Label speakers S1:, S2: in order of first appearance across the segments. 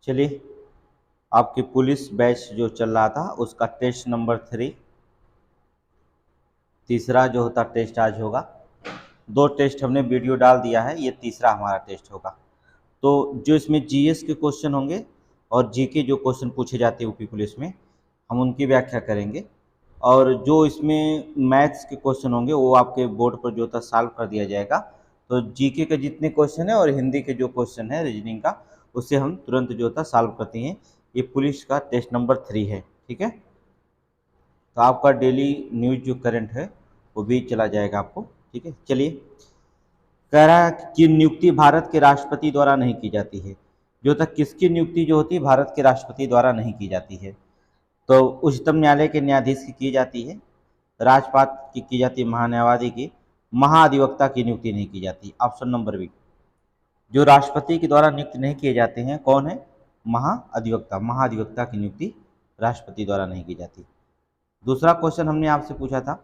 S1: चलिए, आपकी police batch जो चल रहा था उसका टेस्ट नंबर 3 तीसरा जो होता टेस्ट आज होगा। 2 टेस्ट हमने वीडियो डाल दिया है, ये तीसरा हमारा टेस्ट होगा। तो जो इसमें जीएस के क्वेश्चन होंगे और जीके जो क्वेश्चन पूछे जाते हैं यूपी पुलिस में, हम उनकी व्याख्या करेंगे। और जो इसमें मैथ्स के क्वेश्चन होंगे वो आपके बोर्ड पर जो होता सॉल्व कर दिया जाएगा। तो जीके के जितने क्वेश्चन है और हिंदी के जो क्वेश्चन है रीजनिंग का, उससे हम तुरंत जो होता सॉल्व करते हैं। ये पुलिस का टेस्ट नंबर 3 है, ठीक है। तो आपका डेली न्यूज जो करंट है वो भी चला जाएगा आपको, ठीक है। चलिए, कह रहा है कि नियुक्ति भारत के राष्ट्रपति द्वारा नहीं की जाती है। जो तक किसकी नियुक्ति जो होती है भारत के राष्ट्रपति द्वारा नहीं की जाती है। तो उच्चतम न्यायालय के न्यायाधीश की जाती है, राजपाट की जाती है, महान्यायवादी की, महाधिवक्ता की नियुक्ति नहीं की जाती। Option number B. जो राष्ट्रपति के द्वारा नियुक्त नहीं किए जाते हैं कौन है? महाधिवक्ता। महाधिवक्ता की नियुक्ति राष्ट्रपति द्वारा नहीं की जाती। दूसरा क्वेश्चन हमने आपसे पूछा था,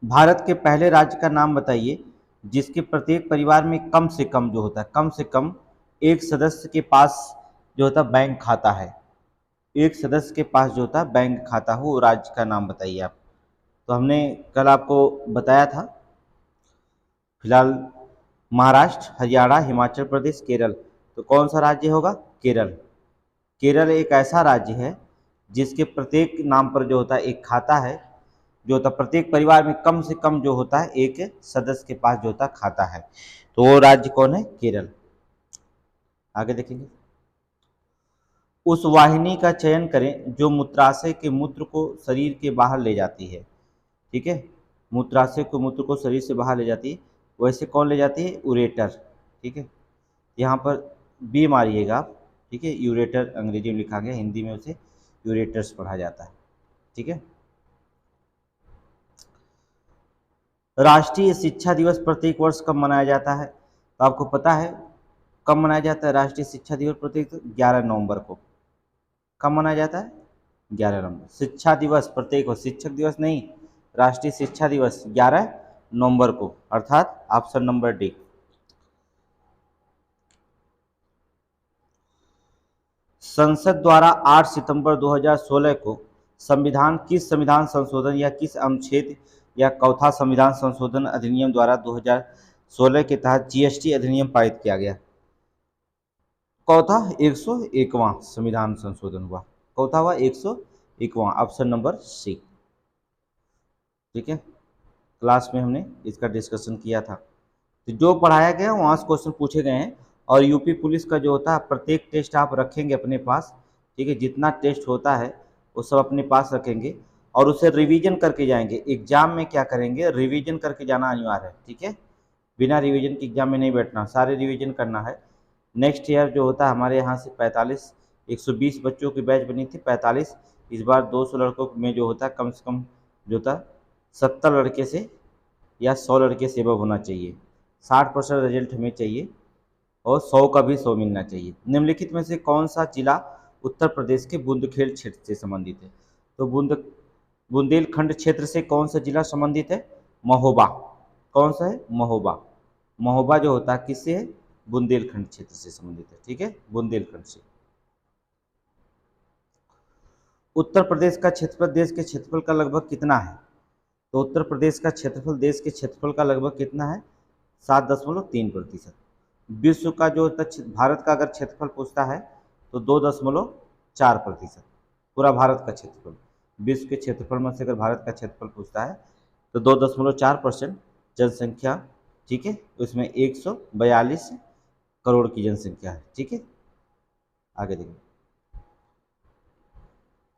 S1: भारत के पहले राज्य का नाम बताइए जिसके प्रत्येक परिवार में कम से कम जो होता है, कम से कम एक सदस्य के पास जो होता है बैंक खाता है। एक सदस्य के पास जो होता है बैंक खाता हो, वो राज्य का नाम बताइए आप। तो हमने कल आपको बताया था, फिलहाल महाराष्ट्र, हरियाणा, हिमाचल प्रदेश, केरल। तो कौन सा राज्य होगा? केरल। केरल एक ऐसा राज्य है जिसके प्रत्येक नाम पर जो होता है एक खाता है, जो होता प्रत्येक परिवार में कम से कम जो होता है एक सदस्य के पास जो होता खाता है। तो वो राज्य कौन है? केरल। आगे देखेंगे, उस वाहिनी का चयन करें जो मूत्राशय के मूत्र को शरीर के बाहर ले जाती है, ठीक है। मूत्राशय को मूत्र को शरीर से बाहर ले जाती है, वैसे कौन ले जाती है? यूरेटर, ठीक है। यहाँ पर बी मारिएगा आप, ठीक है। यूरेटर अंग्रेजी में लिखा गया, हिंदी में उसे यूरेटर्स पढ़ा जाता है, ठीक है। राष्ट्रीय शिक्षा दिवस प्रत्येक वर्ष कब मनाया जाता है? तो आपको पता है कब मनाया जाता है राष्ट्रीय शिक्षा दिवस? प्रत्येक 11 नवंबर को। कब मनाया जाता है? 11 नवंबर। शिक्षा दिवस प्रत्येक वर्ष, शिक्षक दिवस नहीं, राष्ट्रीय शिक्षा दिवस 11 नवंबर को, अर्थात ऑप्शन नंबर डी। संसद द्वारा 8 सितंबर 2016 को संविधान किस संविधान संशोधन या किस अनुच्छेद या चौथा संविधान संशोधन अधिनियम द्वारा 2016 के तहत जीएसटी अधिनियम पारित किया गया? चौथा 101वां संविधान संशोधन हुआ। चौथा हुआ 101वां, ऑप्शन नंबर सी, ठीक है। क्लास में हमने इसका डिस्कशन किया था। तो जो पढ़ाया गया वहाँ से क्वेश्चन पूछे गए हैं। और यूपी पुलिस का जो होता है प्रत्येक टेस्ट आप रखेंगे अपने पास, ठीक है। जितना टेस्ट होता है वो सब अपने पास रखेंगे और उसे रिवीजन करके जाएंगे। एग्जाम में क्या करेंगे? रिवीजन करके जाना अनिवार्य है, ठीक है। बिना रिवीजन के एग्जाम में नहीं बैठना, सारे रिवीजन करना है। नेक्स्ट ईयर जो होता है हमारे यहाँ से 45 120 बच्चों की बैच बनी थी, 45 इस बार 200 लड़कों में जो होता है कम से कम जो होता 70 लड़के से या 100 लड़के से एबव होना चाहिए। 60% रिजल्ट हमें चाहिए और 100 का भी 100 मिलना चाहिए। निम्नलिखित में से कौन सा जिला उत्तर प्रदेश के बुंदेलखंड क्षेत्र से संबंधित है? तो बुंदेलखंड क्षेत्र से कौन सा जिला संबंधित है? महोबा। कौन सा है? महोबा। महोबा जो होता है किससे है? बुंदेलखंड क्षेत्र से संबंधित है, ठीक है, बुंदेलखंड से। उत्तर प्रदेश का क्षेत्रफल देश के क्षेत्रफल का लगभग कितना है? तो उत्तर प्रदेश का क्षेत्रफल देश के क्षेत्रफल का लगभग कितना है? 7.3%। विश्व का जो भारत का अगर क्षेत्रफल पूछता है तो 2.4%। पूरा भारत का क्षेत्रफल, विश्व के क्षेत्रफल में से अगर भारत का क्षेत्रफल पूछता है तो 2.4% जनसंख्या, ठीक है। उसमें 142 करोड़ की जनसंख्या है, ठीक है। आगे देखिए,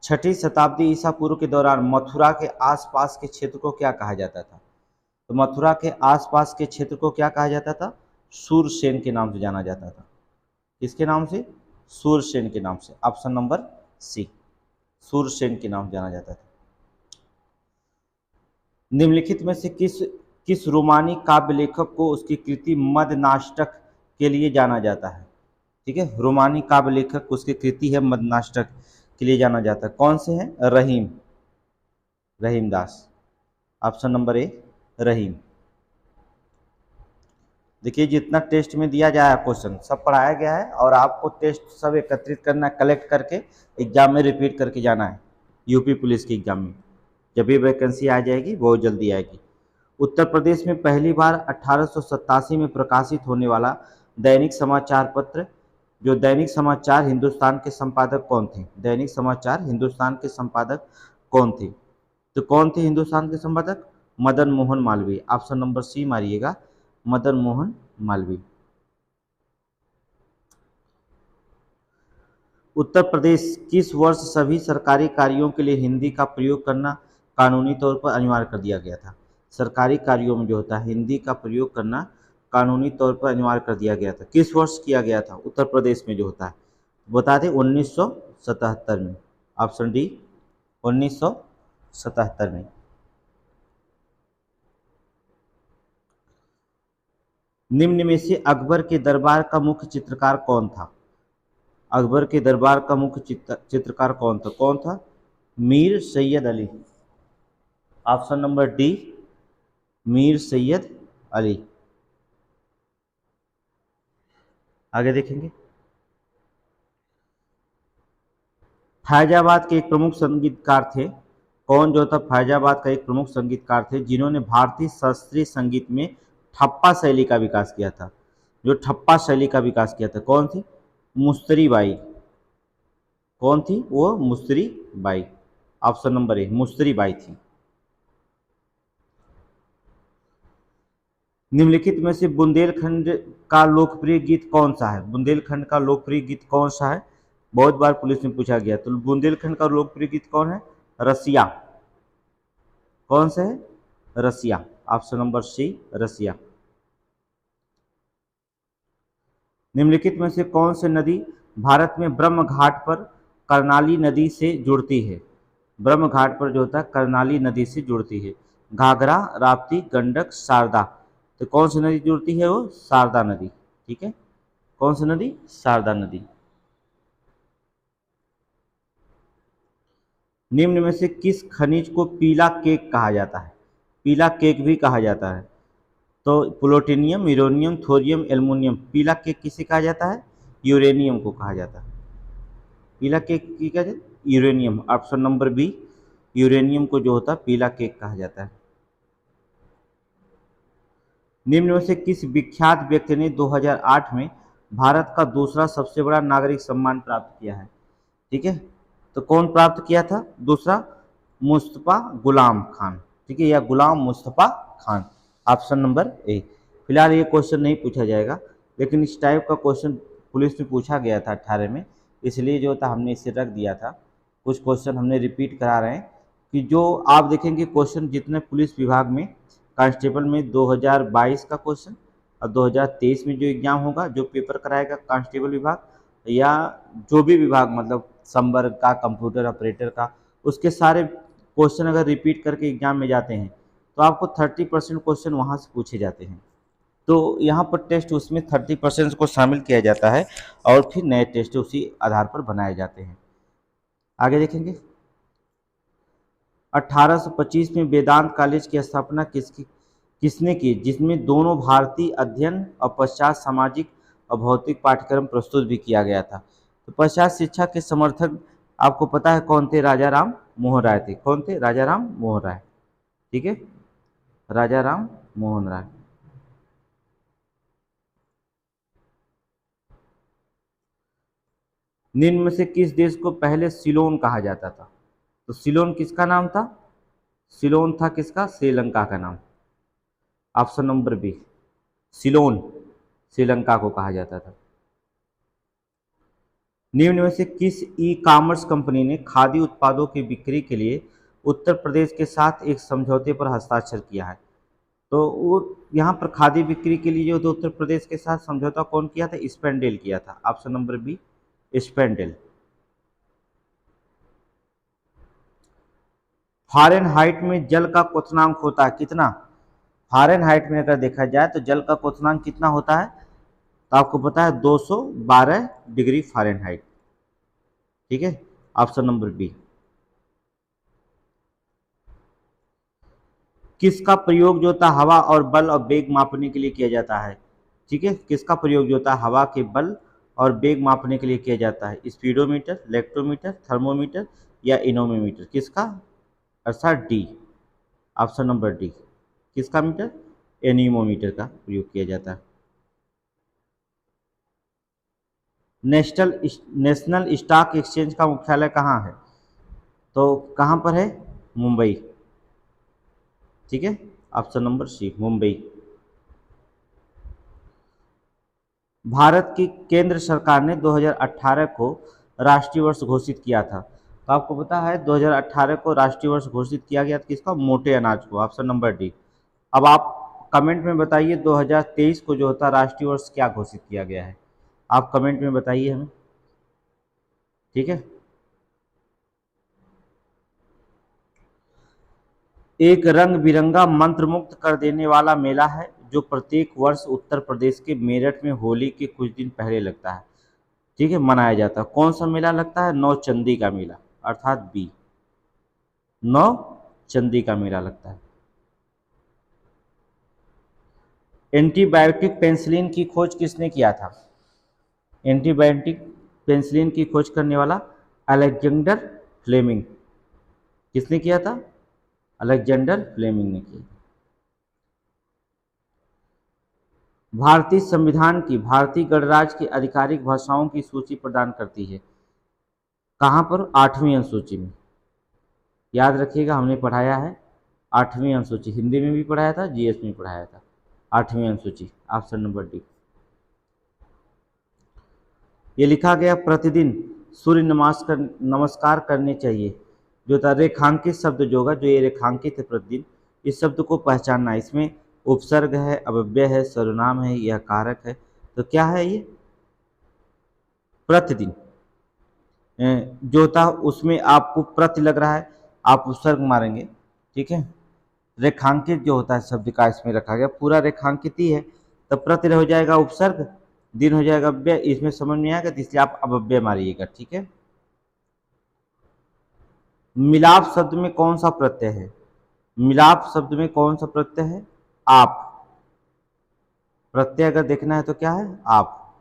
S1: 6ठी शताब्दी ईसा पूर्व के दौरान मथुरा के आसपास के क्षेत्र को क्या कहा जाता था? तो मथुरा के आसपास के क्षेत्र को क्या कहा जाता था? सूरसेन के नाम से जाना जाता था। किसके नाम से? सूरसेन के नाम से, ऑप्शन नंबर सी, सूरसेन के नाम जाना जाता था। निम्नलिखित में से किस रोमानी काव्य लेखक को उसकी कृति मदनाष्टक के लिए जाना जाता है? ठीक है, रोमानी काव्य लेखक उसकी कृति है मदनाष्टक के लिए जाना जाता है। कौन से हैं? रहीम, रहीमदास, ऑप्शन नंबर ए, रहीम। देखिए जितना टेस्ट में दिया जाए क्वेश्चन सब पढ़ाया गया है और आपको टेस्ट सब एकत्रित करना, कलेक्ट करके एग्जाम में रिपीट करके जाना है। यूपी पुलिस की एग्जाम में जब भी वैकेंसी आ जाएगी बहुत जल्दी आएगी। उत्तर प्रदेश में पहली बार 1887 में प्रकाशित होने वाला दैनिक समाचार पत्र, जो दैनिक समाचार हिंदुस्तान के संपादक कौन थे? दैनिक समाचार हिंदुस्तान के संपादक कौन थे? तो कौन थे हिंदुस्तान के संपादक? Madan Mohan Malaviya. Option number C मारिएगा, मदन मोहन मालवीय। उत्तर प्रदेश किस वर्ष सभी सरकारी कार्यों के लिए हिंदी का प्रयोग करना कानूनी तौर पर अनिवार्य कर दिया गया था? सरकारी कार्यों में जो होता है हिंदी का प्रयोग करना कानूनी तौर पर अनिवार्य कर दिया गया था। किस वर्ष किया गया था उत्तर प्रदेश में जो होता है? बता दें 1977 में। ऑप्शन डी 1977 में। निम्न में से अकबर के दरबार का मुख्य चित्रकार कौन था? अकबर के दरबार का मुख्य चित्रकार कौन था? कौन था? Mir Syed Ali. Option number D Mir Syed Ali. आगे देखेंगे। फैजाबाद के एक प्रमुख संगीतकार थे। कौन जो था फैजाबाद का एक प्रमुख संगीतकार थे जिन्होंने भारतीय शास्त्रीय संगीत में ठप्पा शैली का विकास किया था? जो ठप्पा शैली का विकास किया था कौन थी? मुस्तरी बाई। कौन थी वो? Mustari Bai. Option number A Mustari Bai थी। निम्नलिखित में से बुंदेलखंड का लोकप्रिय गीत कौन सा है? बुंदेलखंड का लोकप्रिय गीत कौन सा है? बहुत बार पुलिस में पूछा गया। तो बुंदेलखंड का लोकप्रिय गीत कौन है? रसिया। कौन सा है? रसिया। ऑप्शन नंबर सी रसिया। निम्नलिखित में से कौन सी नदी भारत में ब्रह्म घाट पर कर्नाली नदी से जुड़ती है? ब्रह्म घाट पर जो होता है कर्नाली नदी से जुड़ती है। घाघरा, राप्ती, गंडक, शारदा। तो कौन सी नदी जुड़ती है? वो शारदा नदी। ठीक है, कौन सी नदी? शारदा नदी। निम्न में से किस खनिज को पीला केक कहा जाता है? पीला केक भी कहा जाता है। तो प्लूटोनियम, यूरेनियम, थोरियम, एल्युमिनियम। पीला केक किसे कहा जाता है? यूरेनियम को कहा जाता है। पीला केक की क्या है? Uranium. Option number B uranium को जो होता है पीला केक कहा जाता है। निम्न में से किस विख्यात व्यक्ति ने 2008 में भारत का दूसरा सबसे बड़ा नागरिक सम्मान प्राप्त किया है? ठीक है, तो कौन प्राप्त किया था दूसरा? मुस्तफा गुलाम खान। ठीक है, या Ghulam Mustafa Khan. Option number A. फिलहाल ये क्वेश्चन नहीं पूछा जाएगा, लेकिन इस टाइप का क्वेश्चन पुलिस में पूछा गया था 18 में, इसलिए जो था हमने इसे रख दिया था। कुछ क्वेश्चन हमने रिपीट करा रहे हैं कि जो आप देखेंगे क्वेश्चन जितने पुलिस विभाग में कांस्टेबल में 2022 का क्वेश्चन और 2023 में जो एग्जाम होगा, जो पेपर कराएगा कांस्टेबल विभाग या जो भी विभाग मतलब संवर्ग का, कंप्यूटर ऑपरेटर का, उसके सारे क्वेश्चन अगर रिपीट करके एग्जाम में जाते हैं तो आपको 30% क्वेश्चन वहाँ से पूछे जाते हैं। तो यहाँ पर टेस्ट उसमें 30% को शामिल किया जाता है और फिर नए टेस्ट उसी आधार पर बनाए जाते हैं। आगे देखेंगे। 1825 में वेदांत कॉलेज की स्थापना किसने की, जिसमें दोनों भारतीय अध्ययन और पश्चात सामाजिक और भौतिक पाठ्यक्रम प्रस्तुत भी किया गया था? तो पश्चात शिक्षा के समर्थक आपको पता है कौन थे? राजा राम मोहन राय थे। कौन थे? राजा राम मोहन राय। ठीक है, राजा राम मोहन राय। निम्न में से किस देश को पहले सिलोन कहा जाता था? तो सिलोन किसका नाम था? सिलोन था किसका? श्रीलंका का नाम। Option number B Ceylon Sri Lanka को कहा जाता था। निम्न में से किस ई कॉमर्स कंपनी ने खादी उत्पादों की बिक्री के लिए उत्तर प्रदेश के साथ एक समझौते पर हस्ताक्षर किया है? तो वो यहाँ पर खादी बिक्री के लिए जो तो उत्तर प्रदेश के साथ समझौता कौन किया था? स्पेंडेल किया था। ऑप्शन नंबर बी स्पेंडेल। फ़ारेनहाइट में जल का क्वथनांक होता है कितना? फ़ारेनहाइट में अगर देखा जाए तो जल का क्वथनांक कितना होता है? तो आपको पता है 212 डिग्री फ़ारेनहाइट। ठीक है, ऑप्शन नंबर बी। किसका प्रयोग जो था हवा और बल और वेग मापने के लिए किया जाता है? ठीक है, किसका प्रयोग जो होता है हवा के बल और वेग मापने के लिए किया जाता है? स्पीडोमीटर, लेक्टोमीटर, थर्मोमीटर या इनोमीटर? किसका? अर्थात डी, ऑप्शन नंबर डी। किसका मीटर? एनीमोमीटर का प्रयोग किया जाता है। नेशनल स्टॉक एक्सचेंज का मुख्यालय कहाँ है? तो कहाँ पर है? मुंबई। ठीक है, option number C, Mumbai. Bharat की केंद्र सरकार ने 2018 को राष्ट्रीय वर्ष घोषित किया था। तो आपको पता है 2018 को राष्ट्रीय वर्ष घोषित किया गया था किसका? मोटे अनाज को, ऑप्शन नंबर डी। अब आप कमेंट में बताइए 2023 को जो होता राष्ट्रीय वर्ष क्या घोषित किया गया है? आप कमेंट में बताइए हमें। ठीक है, एक रंग बिरंगा मंत्रमुग्ध कर देने वाला मेला है जो प्रत्येक वर्ष उत्तर प्रदेश के मेरठ में होली के कुछ दिन पहले लगता है। ठीक है, मनाया जाता है। कौन सा मेला लगता है? नौचंदी का मेला, अर्थात बी, नौचंदी का मेला लगता है। एंटीबायोटिक पेनिसिलिन की खोज किसने किया था? एंटीबायोटिक पेनिसिलिन की खोज करने वाला अलेक्जेंडर फ्लेमिंग। किसने किया था? अलेक्जेंडर फ्लेमिंग ने किया। भारतीय संविधान की भारतीय गणराज्य की आधिकारिक भाषाओं की सूची प्रदान करती है। कहाँ पर? 8वीं अनुसूची में। याद रखिएगा, हमने पढ़ाया है 8वीं अनुसूची, हिंदी में भी पढ़ाया था, जीएस में पढ़ाया था। 8वीं अनुसूची, ऑप्शन नंबर डी। ये लिखा गया प्रतिदिन सूर्य नमस्कार करने चाहिए जो था रेखांकित शब्द जो होगा, जो ये रेखांकित है प्रतिदिन, इस शब्द को पहचानना है। इसमें उपसर्ग है, अव्यय है, सर्वनाम है, यह कारक है। तो क्या है ये? प्रतिदिन जो था उसमें आपको प्रति लग रहा है, आप उपसर्ग मारेंगे। ठीक है, रेखांकित जो होता है शब्द का इसमें रखा गया, पूरा रेखांकित ही है, तो प्रति हो जाएगा उपसर्ग, दिन हो जाएगा अव्यय। इसमें समझ में आएगा, तो इसलिए आप अव्यय मारिएगा। ठीक है, मिलाप शब्द में कौन सा प्रत्यय है? मिलाप शब्द में कौन सा प्रत्यय है? आप। प्रत्यय अगर देखना है तो क्या है? आप।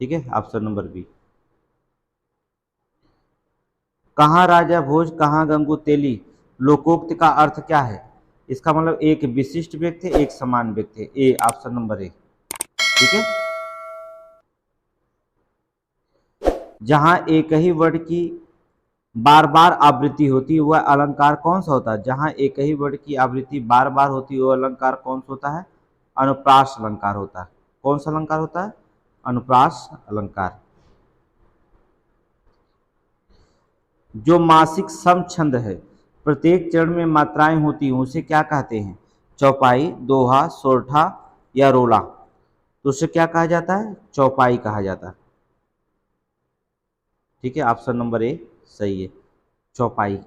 S1: ठीक है, ऑप्शन नंबर बी। कहाँ राजा भोज कहाँ गंगू तेली लोकोक्त का अर्थ क्या है? इसका मतलब एक विशिष्ट व्यक्ति, एक समान व्यक्ति। ए, ऑप्शन नंबर ए। ठीक है, जहां एक ही वर्ड की बार बार आवृत्ति होती है वह अलंकार कौन सा होता है? जहां एक ही वर्ड की आवृत्ति बार बार होती है वह अलंकार कौन सा होता है? अनुप्रास अलंकार होता है। कौन सा अलंकार होता है? अनुप्रास अलंकार। जो मासिक सम छंद है, प्रत्येक चरण में मात्राएं होती हैं, उसे क्या कहते हैं? चौपाई, दोहा, सोरठा या रोला? तो उसे क्या कहा जाता है? चौपाई कहा जाता है। ठीक है, ऑप्शन नंबर ए सही है, चौपाई।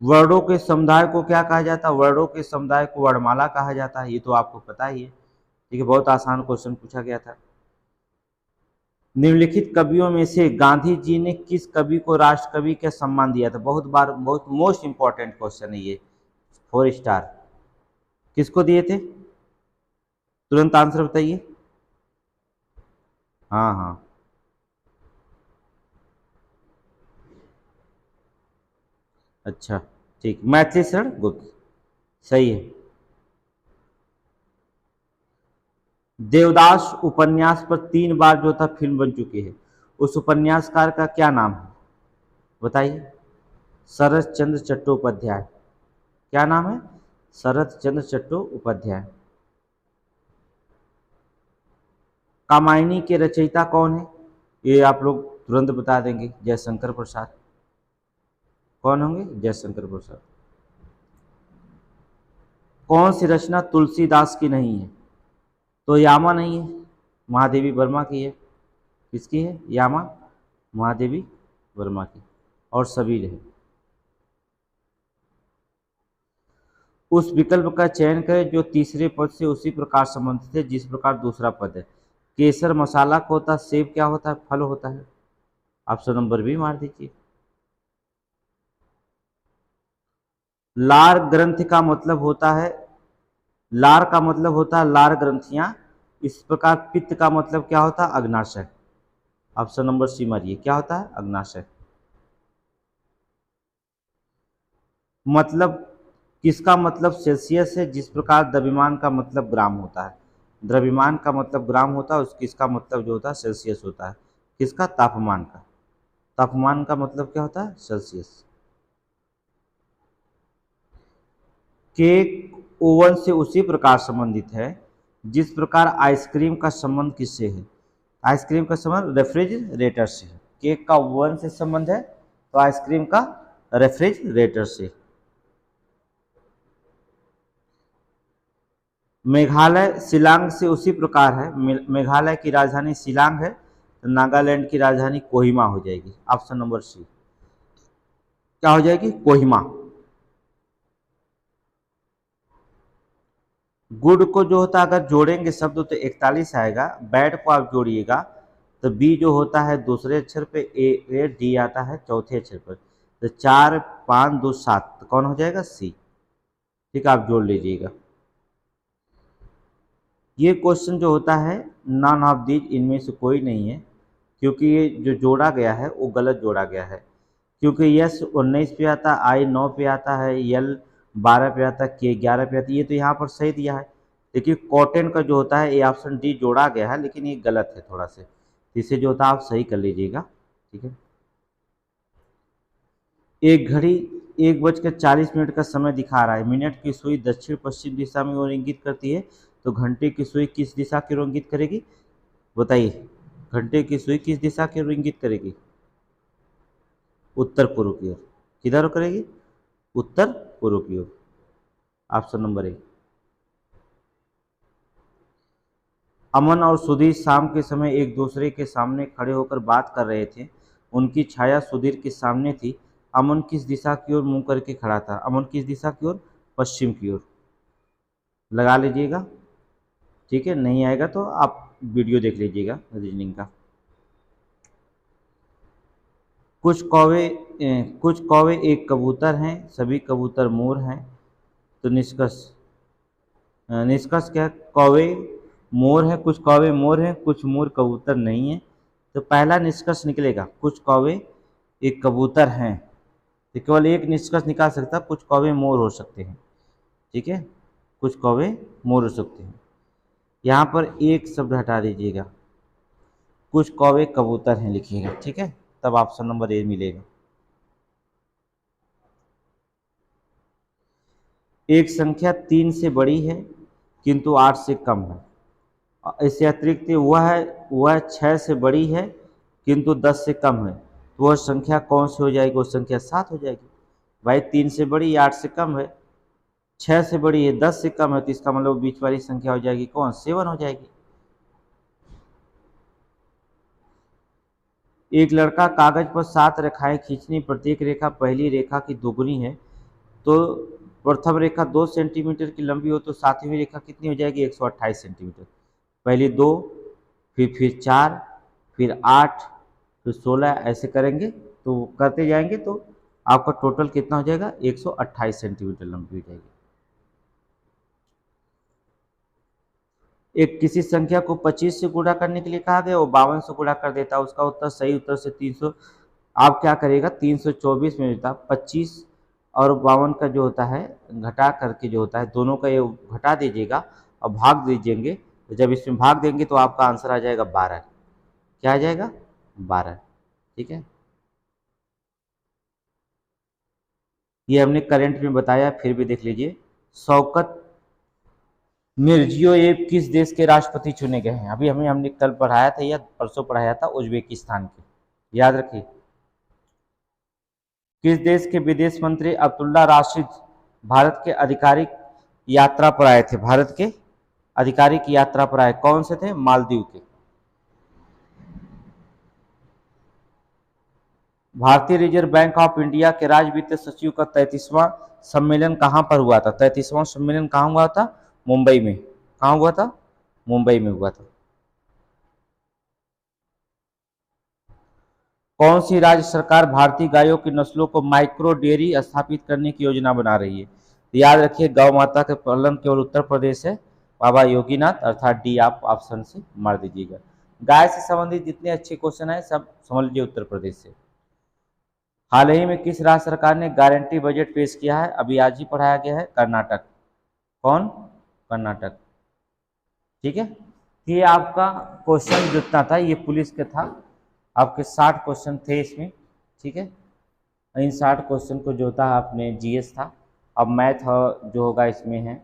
S1: वर्णों के समुदाय को क्या कहा जाता है? वर्णों के समुदाय को वर्णमाला कहा जाता है। ये तो आपको पता ही है। ठीक है, बहुत आसान क्वेश्चन पूछा गया था। निम्नलिखित कवियों में से गांधी जी ने किस कवि को राष्ट्र कवि का सम्मान दिया था? बहुत बार, बहुत मोस्ट इंपॉर्टेंट क्वेश्चन है ये, 4 स्टार। किसको दिए थे? तुरंत आंसर बताइए। हाँ हाँ, अच्छा, ठीक, मैथिली शरण गुप्त, सही है। देवदास उपन्यास पर 3 बार जो था फिल्म बन चुकी है, उस उपन्यासकार का क्या नाम है? बताइए। शरत चंद्र चट्टोपाध्याय। क्या नाम है? शरत चंद्र चट्टोपाध्याय। कामायनी के रचयिता कौन है? ये आप लोग तुरंत बता देंगे, जयशंकर प्रसाद। कौन होंगे? जयशंकर प्रसाद। कौन सी रचना तुलसीदास की नहीं है? तो यामा नहीं है, महादेवी वर्मा की है। किसकी है? यामा, महादेवी वर्मा की। और सबीर है। उस विकल्प का चयन करें जो तीसरे पद से उसी प्रकार संबंधित है जिस प्रकार दूसरा पद है। केसर मसाला को होता है, सेब क्या होता है? फल होता है। ऑप्शन नंबर बी मार दीजिए। लार ग्रंथ का मतलब होता है लार का मतलब होता है लार ग्रंथियां। इस प्रकार पित्त का मतलब क्या होता है? अग्नाशय। ऑप्शन नंबर सी मारिए, क्या होता है? अग्नाशय। मतलब किसका मतलब सेल्सियस है? जिस प्रकार द्रव्यमान का मतलब ग्राम होता है, द्रव्यमान का मतलब ग्राम होता है, उस किसका मतलब जो होता है सेल्सियस होता है। किसका? तापमान का। तापमान का मतलब क्या होता है? सेल्सियस। केक ओवन से उसी प्रकार संबंधित है जिस प्रकार आइसक्रीम का संबंध किससे है? आइसक्रीम का संबंध रेफ्रिजरेटर से है। केक का ओवन से संबंध है तो आइसक्रीम का रेफ्रिजरेटर से। मेघालय शिलांग से उसी प्रकार है। मेघालय की राजधानी शिलांग है तो नागालैंड की राजधानी कोहिमा हो जाएगी। ऑप्शन नंबर सी क्या हो जाएगी? कोहिमा। गुड को जो होता है अगर जोड़ेंगे शब्द तो 41 आएगा। बैड को आप जोड़िएगा तो बी जो होता है दूसरे अक्षर पे, ए डी आता है चौथे अक्षर पर, तो 4 5 2 7 तो कौन हो जाएगा? सी। ठीक है, आप जोड़ लीजिएगा। ये क्वेश्चन जो होता है नॉन ऑफ दीज, इनमें से कोई नहीं है, क्योंकि ये जो जोड़ा गया है वो गलत जोड़ा गया है। क्योंकि यस 19 पे आता है, आई 9 पे आता है, यल 12 पे आता है, के 11 पे आता है, ये तो यहाँ पर सही दिया है। देखिए कॉटन का जो होता है ये ऑप्शन डी जोड़ा गया है, लेकिन ये गलत है थोड़ा से, इसे जो होता है आप सही कर लीजिएगा। ठीक है। एक घड़ी 1:40 का समय दिखा रहा है। मिनट की सुई दक्षिण पश्चिम दिशा में ओर इंगित करती है, तो घंटे की सुई किस दिशा की ओर इंगित करेगी? बताइए, घंटे की सुई किस दिशा की ओर इंगित करेगी? उत्तर पूर्व की ओर। किधर करेगी? उत्तर पूर्व की ओर। ऑप्शन नंबर ए। अमन और सुधीर शाम के समय एक दूसरे के सामने खड़े होकर बात कर रहे थे। उनकी छाया सुधीर के सामने थी। अमन किस दिशा की ओर मुंह करके खड़ा था? अमन किस दिशा की ओर? पश्चिम की ओर। लगा लीजिएगा। ठीक है, नहीं आएगा तो आप वीडियो देख लीजिएगा रीजनिंग का। कुछ कौवे एक कबूतर हैं, सभी कबूतर मोर हैं, तो निष्कर्ष क्या है? कौवे मोर है, कुछ कौवे मोर हैं, कुछ मोर कबूतर नहीं है। तो पहला निष्कर्ष निकलेगा कुछ कौवे एक कबूतर हैं, तो केवल एक निष्कर्ष निकाल सकता, कुछ कौवे मोर हो सकते हैं। ठीक है, कुछ कौवे मोर हो सकते हैं। यहाँ पर एक शब्द हटा दीजिएगा, कुछ कौवे कबूतर हैं लिखिएगा। ठीक है, तब ऑप्शन नंबर ए मिलेगा। एक संख्या 3 से बड़ी है किंतु 8 से कम है। इससे अतिरिक्त वह 6 से बड़ी है किंतु 10 से कम है, तो वह संख्या कौन सी हो जाएगी? वो संख्या 7 हो जाएगी। भाई 3 से बड़ी 8 से कम है, 6 से बड़ी है 10 से कम है, तो इसका मतलब बीच वाली संख्या हो जाएगी कौन? 7 हो जाएगी। एक लड़का कागज पर 7 रेखाएं खींचनी, प्रत्येक रेखा पहली रेखा की दोगुनी है, तो प्रथम रेखा 2 सेंटीमीटर की लंबी हो तो सातवीं रेखा कितनी हो जाएगी? 128 सेंटीमीटर। पहले 2, फिर 4, फिर 8, फिर 16, ऐसे करेंगे तो करते जाएंगे तो आपका टोटल कितना हो जाएगा? 128 सेंटीमीटर लंबी हो जाएगी। एक किसी संख्या को 25 से गुणा करने के लिए कहा गया, वो 52 से गुणा कर देता है, उसका उत्तर सही उत्तर से 300। आप क्या करिएगा? 324 में होता 25 और 52 का जो होता है घटा करके जो होता है दोनों का ये घटा दीजिएगा और भाग दीजिएंगे, तो जब इसमें भाग देंगे तो आपका आंसर आ जाएगा 12। क्या आ जाएगा? 12। ठीक है, ये हमने करंट में बताया, फिर भी देख लीजिए। शौकत मिर्जियोयेव किस देश के राष्ट्रपति चुने गए हैं? अभी हमने कल पढ़ाया था या परसों पढ़ाया था, उज्बेकिस्तान के, याद रखिए। किस देश के विदेश मंत्री अब्दुल्ला राशिद भारत के आधिकारिक यात्रा पर आए थे? भारत के आधिकारिक यात्रा पर आए, कौन से थे? मालदीव के। भारतीय रिजर्व बैंक ऑफ इंडिया के राज्य वित्त सचिव का 33वां सम्मेलन कहां पर हुआ था? 33वां सम्मेलन कहां हुआ था? मुंबई में। कहां हुआ था? मुंबई में हुआ था। कौन सी राज्य सरकार भारतीय गायों की नस्लों को माइक्रो डेयरी स्थापित करने की योजना बना रही है? तो याद रखिए गौ माता के पालन केवल उत्तर प्रदेश है, बाबा योगीनाथ, अर्थात डी आप ऑप्शन से मार दीजिएगा। गाय से संबंधित जितने अच्छे क्वेश्चन है सब समझ लीजिए उत्तर प्रदेश से। हाल ही में किस राज्य सरकार ने गारंटी बजट पेश किया है? अभी आज ही पढ़ाया गया है, कर्नाटक। कौन? कर्नाटक। ठीक है, ये आपका क्वेश्चन जितना था ये पुलिस का था, आपके 60 क्वेश्चन थे इसमें। ठीक है, इन 60 क्वेश्चन को जो था आपने जीएस था, अब मैथ जो होगा इसमें है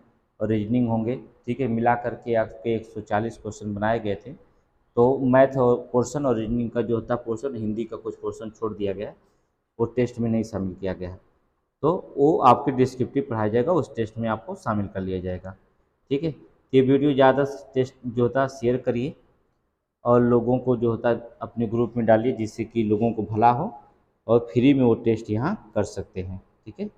S1: और रीजनिंग होंगे। ठीक है, मिला करके आपके 140 क्वेश्चन बनाए गए थे। तो मैथ पोर्शन और रीजनिंग का जो होता पोर्शन, हिंदी का कुछ पोर्शन छोड़ दिया गया है, वो टेस्ट में नहीं शामिल किया गया है, तो वो आपके डिस्क्रिप्टिव पढ़ाया जाएगा, उस टेस्ट में आपको शामिल कर लिया जाएगा। ठीक है, ये वीडियो ज़्यादा टेस्ट जो होता शेयर करिए और लोगों को जो होता अपने ग्रुप में डालिए, जिससे कि लोगों को भला हो और फ्री में वो टेस्ट यहाँ कर सकते हैं। ठीक है।